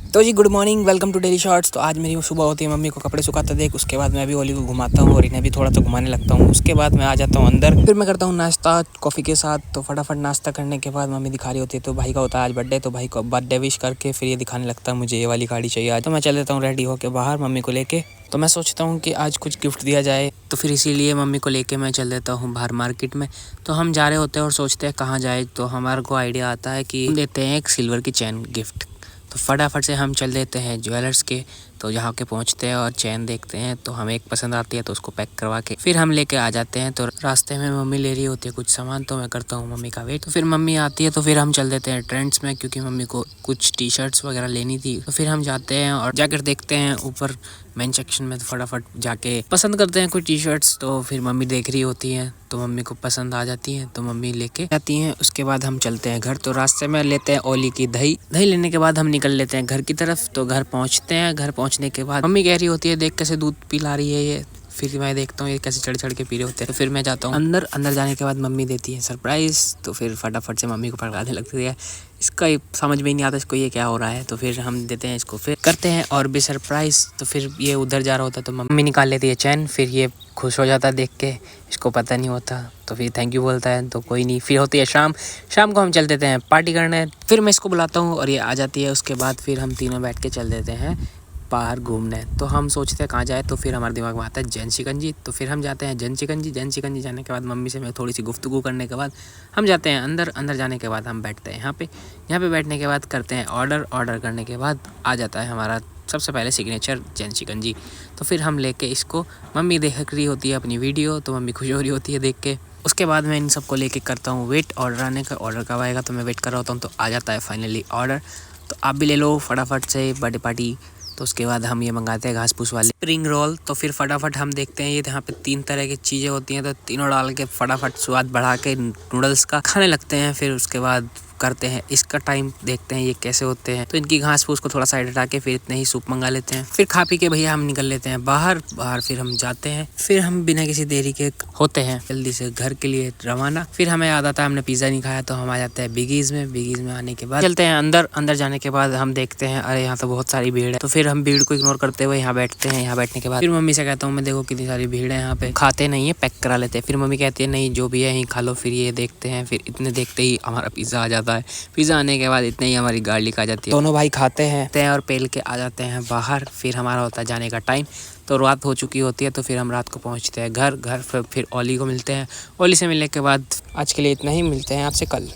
तो जी good morning, welcome to daily shorts. तो आज मेरी सुबह होती है, मम्मी को कपड़े सुखाता देख, उसके बाद मैं भी ओली को घुमाता हूँ और इन्हें भी थोड़ा सा घुमाने लगता हूँ। उसके बाद मैं आ जाता हूँ अंदर, फिर मैं करता हूँ नाश्ता कॉफ़ी के साथ। तो फटाफट नाश्ता करने के बाद मम्मी दिखा रही होती है, तो भाई का होता है आज बर्थडे, तो भाई को बर्थडे विश करके फिर ये दिखाने लगता है मुझे ये वाली गाड़ी चाहिए आज। तो मैं चल देता हूँ रेडी होकर बाहर मम्मी को लेके। तो मैं सोचता हूँ कि आज कुछ गिफ्ट दिया जाए, तो फिर इसीलिए मम्मी को लेके मैं चल देता हूँ बाहर मार्केट में। तो हम जा रहे होते हैं और सोचते हैं कहाँ जाए, तो हमारे को आइडिया आता है कि देते हैं एक सिल्वर की चैन गिफ्ट। तो फटाफट से हम चल देते हैं ज्वेलर्स के। तो यहाँ के पहुँचते हैं और चैन देखते हैं, तो हमें एक पसंद आती है तो उसको पैक करवा के फिर हम लेके आ जाते हैं। तो रास्ते में मम्मी ले रही होती है कुछ सामान, तो मैं करता हूँ मम्मी का वेट। तो फिर मम्मी आती है तो फिर हम चल देते हैं ट्रेंड्स में, क्योंकि मम्मी को कुछ टी शर्ट्स वगैरह लेनी थी। तो फिर हम जाते हैं और जैकेट देखते हैं ऊपर मेन सेक्शन में। तो फटाफट जाके पसंद करते हैं कुछ टी शर्ट्स। तो फिर मम्मी देख रही होती हैं, तो मम्मी को पसंद आ जाती है तो मम्मी लेके आती हैं। उसके बाद हम चलते हैं घर। तो रास्ते में लेते हैं ओली की दही लेने के बाद हम निकल लेते हैं घर की तरफ। तो घर पहुंचते हैं, घर पहुंचने के बाद मम्मी कह रही होती है देख कैसे दूध पिला रही है ये। फिर मैं देखता हूँ ये कैसे चढ़ चढ़ के पी रहे होते हैं। तो फिर मैं जाता हूँ अंदर जाने के बाद मम्मी देती है सरप्राइज़। तो फिर फटाफट से मम्मी को पकड़ाने लगती है। इसका समझ में ही नहीं आता इसको ये क्या हो रहा है। तो फिर हम देते हैं इसको, फिर करते हैं और भी सरप्राइज़। तो फिर ये उधर जा रहा होता है तो मम्मी निकाल लेती है चैन। फिर ये खुश हो जाता है देख के, इसको पता नहीं होता। तो फिर थैंक यू बोलता है, तो कोई नहीं। फिर होती है शाम को हम चल देते हैं पार्टी करने। फिर मैं इसको बुलाता हूँ और ये आ जाती है। उसके बाद फिर हम तीनों बैठ के चल देते हैं बाहर घूमने। तो हम सोचते हैं कहाँ जाए, तो फिर हमारे दिमाग में आता है जैन शिकंजी। तो फिर हम जाते हैं जैन शिकंजी जाने के बाद मम्मी से मैं थोड़ी सी गुफ्तगू करने के बाद हम जाते हैं अंदर जाने के बाद हम बैठते हैं यहाँ पे बैठने के बाद करते हैं ऑर्डर करने के बाद आ जाता है हमारा सबसे पहले सिग्नेचर जैन शिकंजी। तो फिर हम लेके इसको, मम्मी देख रही होती है अपनी वीडियो, तो मम्मी खुश हो रही होती है देख के। उसके बाद मैं इन सबको लेके करता हूँ वेट ऑर्डर आने का। ऑर्डर कब आएगा तो मैं वेट कर रहा होता हूँ। तो आ जाता है फाइनली ऑर्डर। तो आप भी ले लो फटाफट से बर्थडे पार्टी। तो उसके बाद हम ये मंगाते हैं घास फूस वाले स्प्रिंग रोल। तो फिर फटाफट हम देखते हैं ये यहाँ पे 3 तरह की चीज़ें होती हैं, तो तीनों डाल के फटाफट स्वाद बढ़ा के नूडल्स का खाने लगते हैं। फिर उसके बाद करते हैं इसका टाइम, देखते हैं ये कैसे होते हैं। तो इनकी घास फूस को थोड़ा साइड हटा के फिर इतने ही सूप मंगा लेते हैं। फिर खा पी के भैया हम निकल लेते हैं बाहर। फिर हम जाते हैं, फिर हम बिना किसी देरी के होते हैं जल्दी से घर के लिए रवाना। फिर हमें याद आता है हमने पिज़्ज़ा नहीं खाया, तो हम आ जाते हैं बिगीज़ में आने के बाद चलते हैं अंदर जाने के बाद हम देखते हैं अरे यहाँ तो बहुत सारी भीड़ है। तो फिर हम भीड़ को इग्नोर करते हुए यहाँ बैठते हैं। यहाँ बैठने के बाद फिर मम्मी से कहता हूँ मैं देखो कितनी सारी भीड़ है यहाँ पे, खाते नहीं है पैक करा लेते हैं। फिर मम्मी कहती है नहीं जो भी है यहीं खा लो। फिर ये देखते हैं, फिर इतने देखते ही हमारा पिज़्ज़ा आ जाता है। पिज़्ज़ा आने के बाद इतने ही हमारी गार्लिक आ जाती है। दोनों भाई खाते हैं और पेल के आ जाते हैं बाहर। फिर हमारा होता है जाने का टाइम। तो रात हो चुकी होती है, तो फिर हम रात को पहुंचते हैं घर। फिर ओली को मिलते हैं। ओली से मिलने के बाद आज के लिए इतना ही, मिलते हैं आपसे कल।